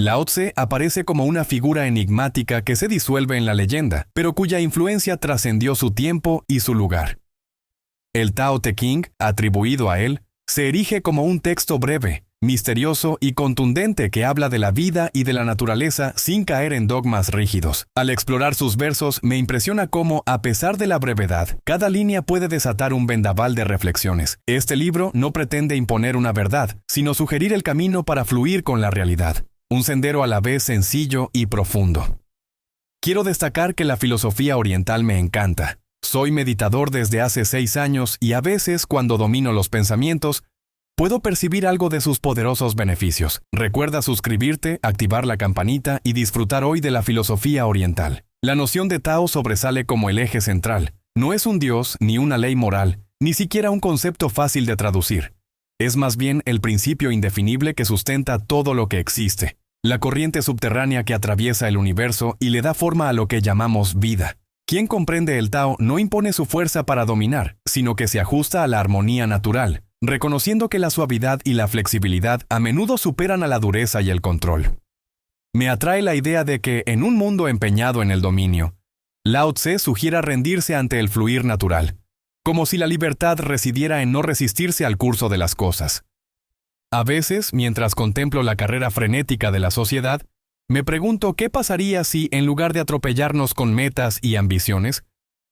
Lao Tse aparece como una figura enigmática que se disuelve en la leyenda, pero cuya influencia trascendió su tiempo y su lugar. El Tao Te Ching, atribuido a él, se erige como un texto breve, misterioso y contundente que habla de la vida y de la naturaleza sin caer en dogmas rígidos. Al explorar sus versos, me impresiona cómo, a pesar de la brevedad, cada línea puede desatar un vendaval de reflexiones. Este libro no pretende imponer una verdad, sino sugerir el camino para fluir con la realidad. Un sendero a la vez sencillo y profundo. Quiero destacar que la filosofía oriental me encanta. Soy meditador desde hace 6 años y a veces, cuando domino los pensamientos, puedo percibir algo de sus poderosos beneficios. Recuerda suscribirte, activar la campanita y disfrutar hoy de la filosofía oriental. La noción de Tao sobresale como el eje central. No es un dios, ni una ley moral, ni siquiera un concepto fácil de traducir. Es más bien el principio indefinible que sustenta todo lo que existe. La corriente subterránea que atraviesa el universo y le da forma a lo que llamamos vida. Quien comprende el Tao no impone su fuerza para dominar, sino que se ajusta a la armonía natural, reconociendo que la suavidad y la flexibilidad a menudo superan a la dureza y el control. Me atrae la idea de que, en un mundo empeñado en el dominio, Lao Tse sugiera rendirse ante el fluir natural, como si la libertad residiera en no resistirse al curso de las cosas. A veces, mientras contemplo la carrera frenética de la sociedad, me pregunto qué pasaría si, en lugar de atropellarnos con metas y ambiciones,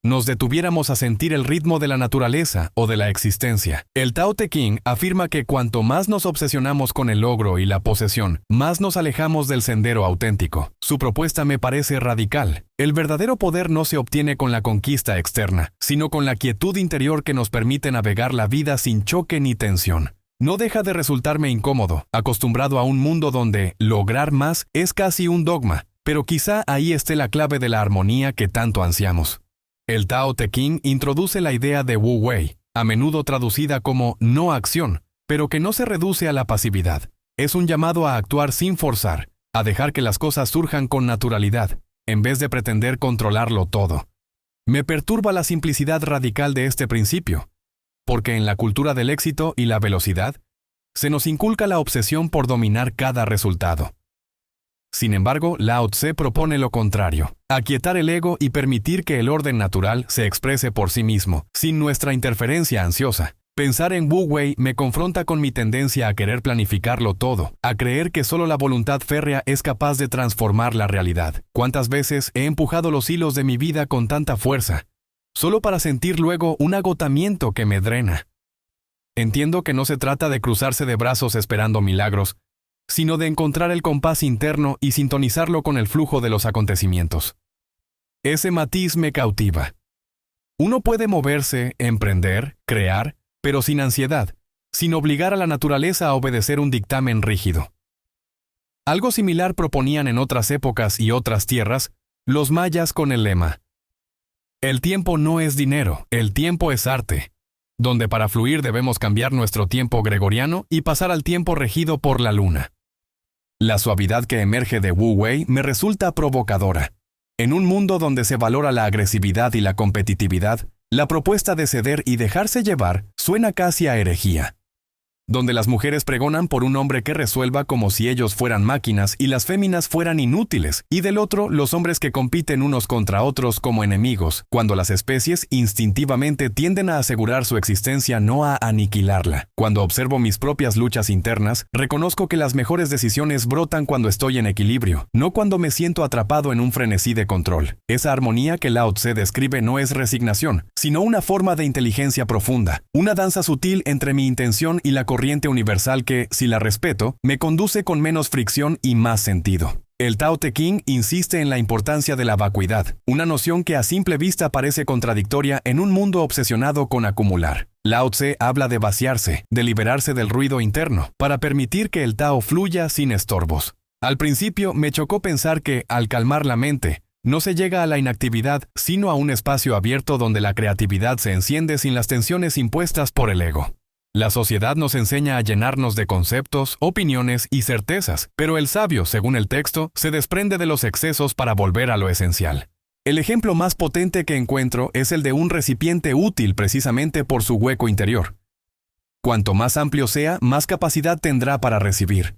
nos detuviéramos a sentir el ritmo de la naturaleza o de la existencia. El Tao Te Ching afirma que cuanto más nos obsesionamos con el logro y la posesión, más nos alejamos del sendero auténtico. Su propuesta me parece radical. El verdadero poder no se obtiene con la conquista externa, sino con la quietud interior que nos permite navegar la vida sin choque ni tensión. No deja de resultarme incómodo, acostumbrado a un mundo donde lograr más es casi un dogma, pero quizá ahí esté la clave de la armonía que tanto ansiamos. El Tao Te Ching introduce la idea de Wu Wei, a menudo traducida como no acción, pero que no se reduce a la pasividad. Es un llamado a actuar sin forzar, a dejar que las cosas surjan con naturalidad, en vez de pretender controlarlo todo. Me perturba la simplicidad radical de este principio, porque en la cultura del éxito y la velocidad, se nos inculca la obsesión por dominar cada resultado. Sin embargo, Lao Tse propone lo contrario, aquietar el ego y permitir que el orden natural se exprese por sí mismo, sin nuestra interferencia ansiosa. Pensar en Wu Wei me confronta con mi tendencia a querer planificarlo todo, a creer que solo la voluntad férrea es capaz de transformar la realidad. ¿Cuántas veces he empujado los hilos de mi vida con tanta fuerza, solo para sentir luego un agotamiento que me drena? Entiendo que no se trata de cruzarse de brazos esperando milagros, sino de encontrar el compás interno y sintonizarlo con el flujo de los acontecimientos. Ese matiz me cautiva. Uno puede moverse, emprender, crear, pero sin ansiedad, sin obligar a la naturaleza a obedecer un dictamen rígido. Algo similar proponían en otras épocas y otras tierras los mayas con el lema: el tiempo no es dinero, el tiempo es arte, donde para fluir debemos cambiar nuestro tiempo gregoriano y pasar al tiempo regido por la luna. La suavidad que emerge de Wu Wei me resulta provocadora. En un mundo donde se valora la agresividad y la competitividad, la propuesta de ceder y dejarse llevar suena casi a herejía. Donde las mujeres pregonan por un hombre que resuelva como si ellos fueran máquinas y las féminas fueran inútiles, y del otro los hombres que compiten unos contra otros como enemigos, cuando las especies instintivamente tienden a asegurar su existencia, no a aniquilarla. Cuando observo mis propias luchas internas, reconozco que las mejores decisiones brotan cuando estoy en equilibrio, no cuando me siento atrapado en un frenesí de control. Esa armonía que Lao Tse describe no es resignación, sino una forma de inteligencia profunda, una danza sutil entre mi intención y la corriente universal que, si la respeto, me conduce con menos fricción y más sentido. El Tao Te Ching insiste en la importancia de la vacuidad, una noción que a simple vista parece contradictoria en un mundo obsesionado con acumular. Lao Tse habla de vaciarse, de liberarse del ruido interno, para permitir que el Tao fluya sin estorbos. Al principio me chocó pensar que, al calmar la mente, no se llega a la inactividad, sino a un espacio abierto donde la creatividad se enciende sin las tensiones impuestas por el ego. La sociedad nos enseña a llenarnos de conceptos, opiniones y certezas, pero el sabio, según el texto, se desprende de los excesos para volver a lo esencial. El ejemplo más potente que encuentro es el de un recipiente útil precisamente por su hueco interior. Cuanto más amplio sea, más capacidad tendrá para recibir.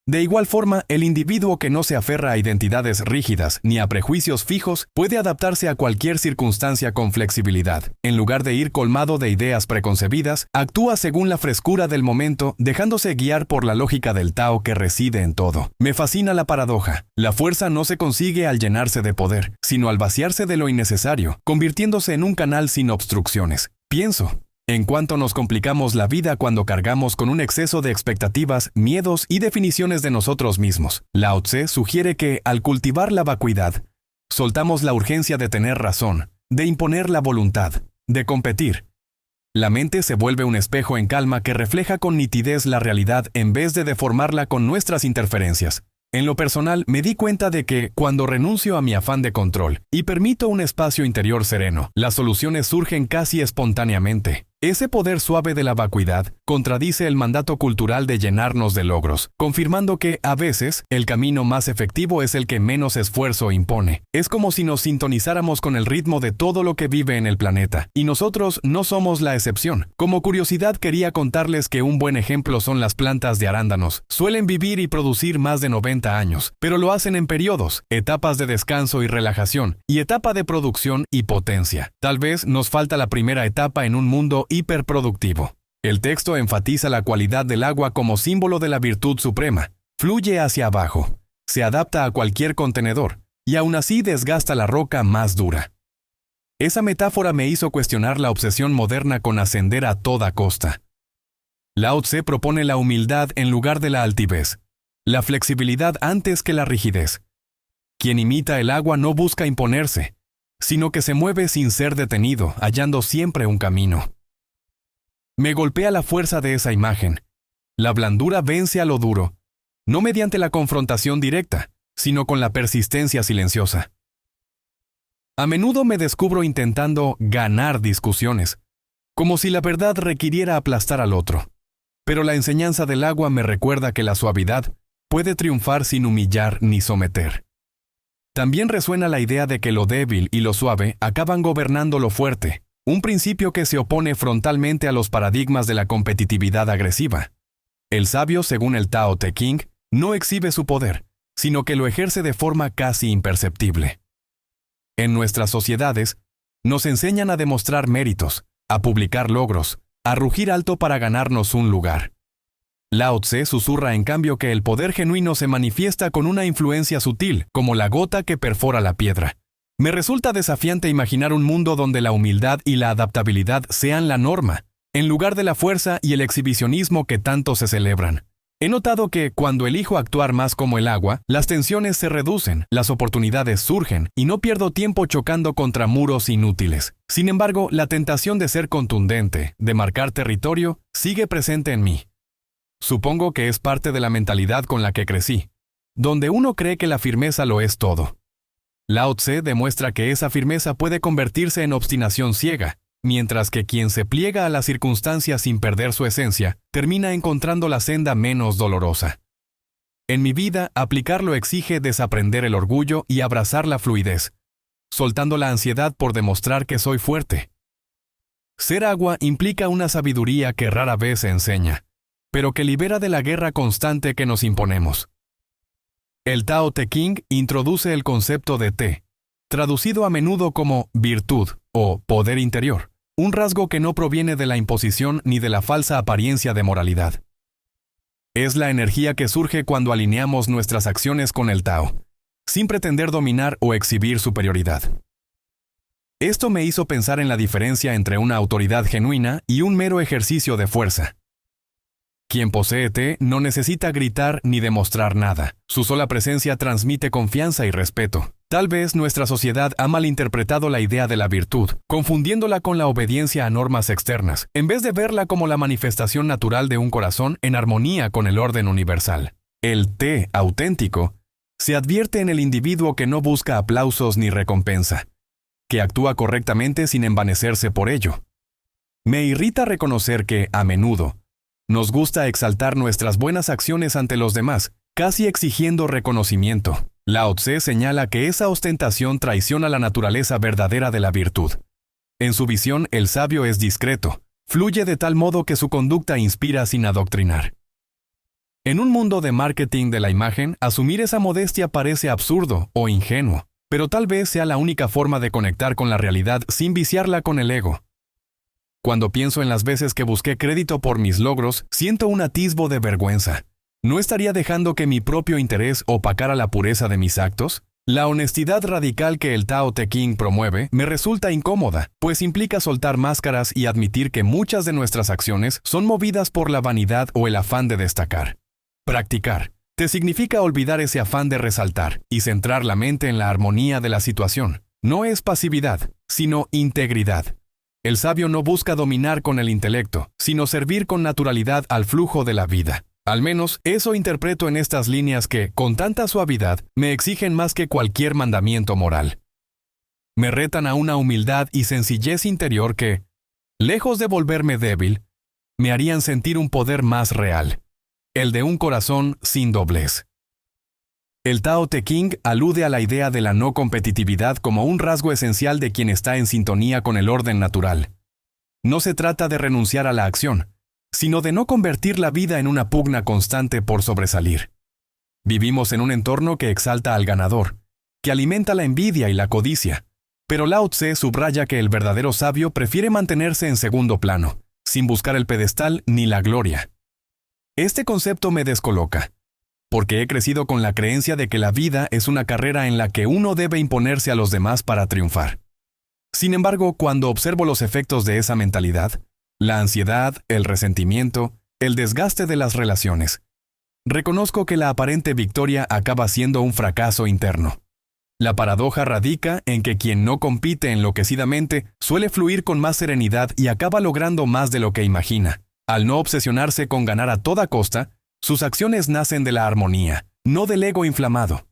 De igual forma, el individuo que no se aferra a identidades rígidas ni a prejuicios fijos puede adaptarse a cualquier circunstancia con flexibilidad. En lugar de ir colmado de ideas preconcebidas, actúa según la frescura del momento, dejándose guiar por la lógica del Tao que reside en todo. Me fascina la paradoja. La fuerza no se consigue al llenarse de poder, sino al vaciarse de lo innecesario, convirtiéndose en un canal sin obstrucciones. Pienso en cuánto nos complicamos la vida cuando cargamos con un exceso de expectativas, miedos y definiciones de nosotros mismos. Lao Tse sugiere que, al cultivar la vacuidad, soltamos la urgencia de tener razón, de imponer la voluntad, de competir. La mente se vuelve un espejo en calma que refleja con nitidez la realidad en vez de deformarla con nuestras interferencias. En lo personal, me di cuenta de que, cuando renuncio a mi afán de control y permito un espacio interior sereno, las soluciones surgen casi espontáneamente. Ese poder suave de la vacuidad contradice el mandato cultural de llenarnos de logros, confirmando que, a veces, el camino más efectivo es el que menos esfuerzo impone. Es como si nos sintonizáramos con el ritmo de todo lo que vive en el planeta, y nosotros no somos la excepción. Como curiosidad, quería contarles que un buen ejemplo son las plantas de arándanos. Suelen vivir y producir más de 90 años, pero lo hacen en periodos, etapas de descanso y relajación, y etapa de producción y potencia. Tal vez nos falta la primera etapa en un mundo hiperproductivo. El texto enfatiza la cualidad del agua como símbolo de la virtud suprema. Fluye hacia abajo, se adapta a cualquier contenedor, y aún así desgasta la roca más dura. Esa metáfora me hizo cuestionar la obsesión moderna con ascender a toda costa. Lao Tse propone la humildad en lugar de la altivez, la flexibilidad antes que la rigidez. Quien imita el agua no busca imponerse, sino que se mueve sin ser detenido, hallando siempre un camino. Me golpea la fuerza de esa imagen. La blandura vence a lo duro, no mediante la confrontación directa, sino con la persistencia silenciosa. A menudo me descubro intentando ganar discusiones, como si la verdad requiriera aplastar al otro. Pero la enseñanza del agua me recuerda que la suavidad puede triunfar sin humillar ni someter. También resuena la idea de que lo débil y lo suave acaban gobernando lo fuerte, un principio que se opone frontalmente a los paradigmas de la competitividad agresiva. El sabio, según el Tao Te Ching, no exhibe su poder, sino que lo ejerce de forma casi imperceptible. En nuestras sociedades, nos enseñan a demostrar méritos, a publicar logros, a rugir alto para ganarnos un lugar. Lao Tse susurra en cambio que el poder genuino se manifiesta con una influencia sutil, como la gota que perfora la piedra. Me resulta desafiante imaginar un mundo donde la humildad y la adaptabilidad sean la norma, en lugar de la fuerza y el exhibicionismo que tanto se celebran. He notado que, cuando elijo actuar más como el agua, las tensiones se reducen, las oportunidades surgen, y no pierdo tiempo chocando contra muros inútiles. Sin embargo, la tentación de ser contundente, de marcar territorio, sigue presente en mí. Supongo que es parte de la mentalidad con la que crecí, donde uno cree que la firmeza lo es todo. Lao Tse demuestra que esa firmeza puede convertirse en obstinación ciega, mientras que quien se pliega a las circunstancias sin perder su esencia, termina encontrando la senda menos dolorosa. En mi vida, aplicarlo exige desaprender el orgullo y abrazar la fluidez, soltando la ansiedad por demostrar que soy fuerte. Ser agua implica una sabiduría que rara vez se enseña, pero que libera de la guerra constante que nos imponemos. El Tao Te Ching introduce el concepto de Te, traducido a menudo como virtud o poder interior, un rasgo que no proviene de la imposición ni de la falsa apariencia de moralidad. Es la energía que surge cuando alineamos nuestras acciones con el Tao, sin pretender dominar o exhibir superioridad. Esto me hizo pensar en la diferencia entre una autoridad genuina y un mero ejercicio de fuerza. Quien posee Te no necesita gritar ni demostrar nada. Su sola presencia transmite confianza y respeto. Tal vez nuestra sociedad ha malinterpretado la idea de la virtud, confundiéndola con la obediencia a normas externas, en vez de verla como la manifestación natural de un corazón en armonía con el orden universal. El Te auténtico se advierte en el individuo que no busca aplausos ni recompensa, que actúa correctamente sin envanecerse por ello. Me irrita reconocer que, a menudo, nos gusta exaltar nuestras buenas acciones ante los demás, casi exigiendo reconocimiento. Lao Tse señala que esa ostentación traiciona la naturaleza verdadera de la virtud. En su visión, el sabio es discreto, fluye de tal modo que su conducta inspira sin adoctrinar. En un mundo de marketing de la imagen, asumir esa modestia parece absurdo o ingenuo, pero tal vez sea la única forma de conectar con la realidad sin viciarla con el ego. Cuando pienso en las veces que busqué crédito por mis logros, siento un atisbo de vergüenza. ¿No estaría dejando que mi propio interés opacara la pureza de mis actos? La honestidad radical que el Tao Te Ching promueve me resulta incómoda, pues implica soltar máscaras y admitir que muchas de nuestras acciones son movidas por la vanidad o el afán de destacar. Practicar te significa olvidar ese afán de resaltar y centrar la mente en la armonía de la situación. No es pasividad, sino integridad. El sabio no busca dominar con el intelecto, sino servir con naturalidad al flujo de la vida. Al menos eso interpreto en estas líneas que, con tanta suavidad, me exigen más que cualquier mandamiento moral. Me retan a una humildad y sencillez interior que, lejos de volverme débil, me harían sentir un poder más real, el de un corazón sin doblez. El Tao Te Ching alude a la idea de la no competitividad como un rasgo esencial de quien está en sintonía con el orden natural. No se trata de renunciar a la acción, sino de no convertir la vida en una pugna constante por sobresalir. Vivimos en un entorno que exalta al ganador, que alimenta la envidia y la codicia, pero Lao Tse subraya que el verdadero sabio prefiere mantenerse en segundo plano, sin buscar el pedestal ni la gloria. Este concepto me descoloca, porque he crecido con la creencia de que la vida es una carrera en la que uno debe imponerse a los demás para triunfar. Sin embargo, cuando observo los efectos de esa mentalidad, la ansiedad, el resentimiento, el desgaste de las relaciones, reconozco que la aparente victoria acaba siendo un fracaso interno. La paradoja radica en que quien no compite enloquecidamente suele fluir con más serenidad y acaba logrando más de lo que imagina. Al no obsesionarse con ganar a toda costa, sus acciones nacen de la armonía, no del ego inflamado.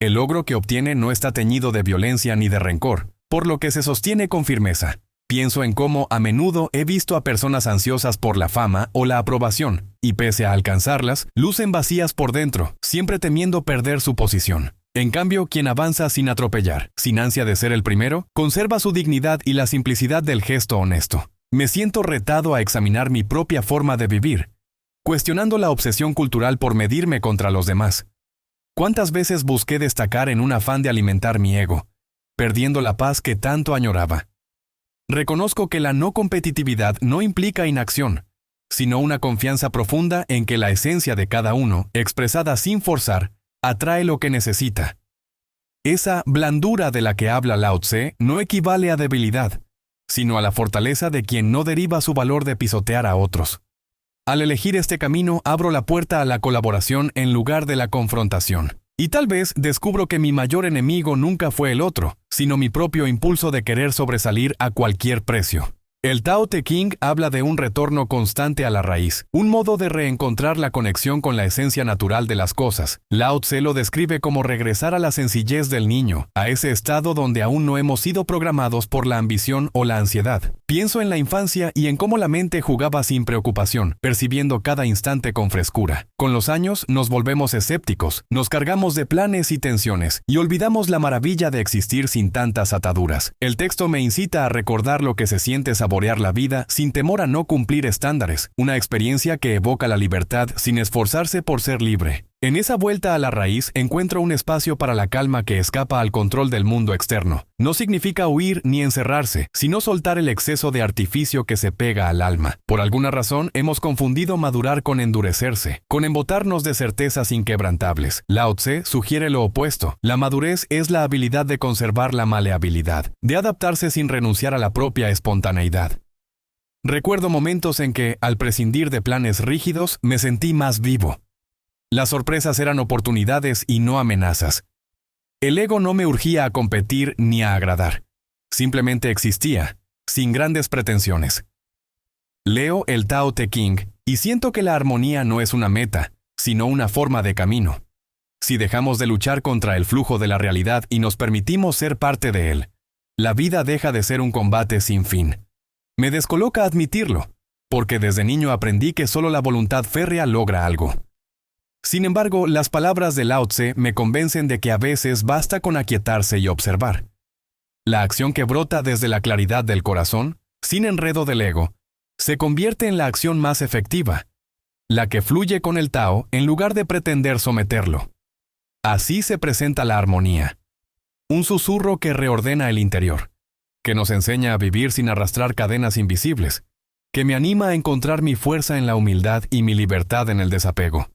El logro que obtiene no está teñido de violencia ni de rencor, por lo que se sostiene con firmeza. Pienso en cómo a menudo he visto a personas ansiosas por la fama o la aprobación, y pese a alcanzarlas, lucen vacías por dentro, siempre temiendo perder su posición. En cambio, quien avanza sin atropellar, sin ansia de ser el primero, conserva su dignidad y la simplicidad del gesto honesto. Me siento retado a examinar mi propia forma de vivir, cuestionando la obsesión cultural por medirme contra los demás. ¿Cuántas veces busqué destacar en un afán de alimentar mi ego, perdiendo la paz que tanto añoraba? Reconozco que la no competitividad no implica inacción, sino una confianza profunda en que la esencia de cada uno, expresada sin forzar, atrae lo que necesita. Esa blandura de la que habla Lao Tse no equivale a debilidad, sino a la fortaleza de quien no deriva su valor de pisotear a otros. Al elegir este camino, abro la puerta a la colaboración en lugar de la confrontación. Y tal vez descubro que mi mayor enemigo nunca fue el otro, sino mi propio impulso de querer sobresalir a cualquier precio. El Tao Te Ching habla de un retorno constante a la raíz, un modo de reencontrar la conexión con la esencia natural de las cosas. Lao Tse lo describe como regresar a la sencillez del niño, a ese estado donde aún no hemos sido programados por la ambición o la ansiedad. Pienso en la infancia y en cómo la mente jugaba sin preocupación, percibiendo cada instante con frescura. Con los años nos volvemos escépticos, nos cargamos de planes y tensiones, y olvidamos la maravilla de existir sin tantas ataduras. El texto me incita a recordar lo que se siente saborear la vida sin temor a no cumplir estándares, una experiencia que evoca la libertad sin esforzarse por ser libre. En esa vuelta a la raíz encuentro un espacio para la calma que escapa al control del mundo externo. No significa huir ni encerrarse, sino soltar el exceso de artificio que se pega al alma. Por alguna razón hemos confundido madurar con endurecerse, con embotarnos de certezas inquebrantables. Lao Tse sugiere lo opuesto. La madurez es la habilidad de conservar la maleabilidad, de adaptarse sin renunciar a la propia espontaneidad. Recuerdo momentos en que, al prescindir de planes rígidos, me sentí más vivo. Las sorpresas eran oportunidades y no amenazas. El ego no me urgía a competir ni a agradar. Simplemente existía, sin grandes pretensiones. Leo el Tao Te Ching y siento que la armonía no es una meta, sino una forma de camino. Si dejamos de luchar contra el flujo de la realidad y nos permitimos ser parte de él, la vida deja de ser un combate sin fin. Me descoloca admitirlo, porque desde niño aprendí que solo la voluntad férrea logra algo. Sin embargo, las palabras de Lao Tse me convencen de que a veces basta con aquietarse y observar. La acción que brota desde la claridad del corazón, sin enredo del ego, se convierte en la acción más efectiva. la que fluye con el Tao en lugar de pretender someterlo. Así se presenta la armonía, un susurro que reordena el interior, que nos enseña a vivir sin arrastrar cadenas invisibles, que me anima a encontrar mi fuerza en la humildad y mi libertad en el desapego.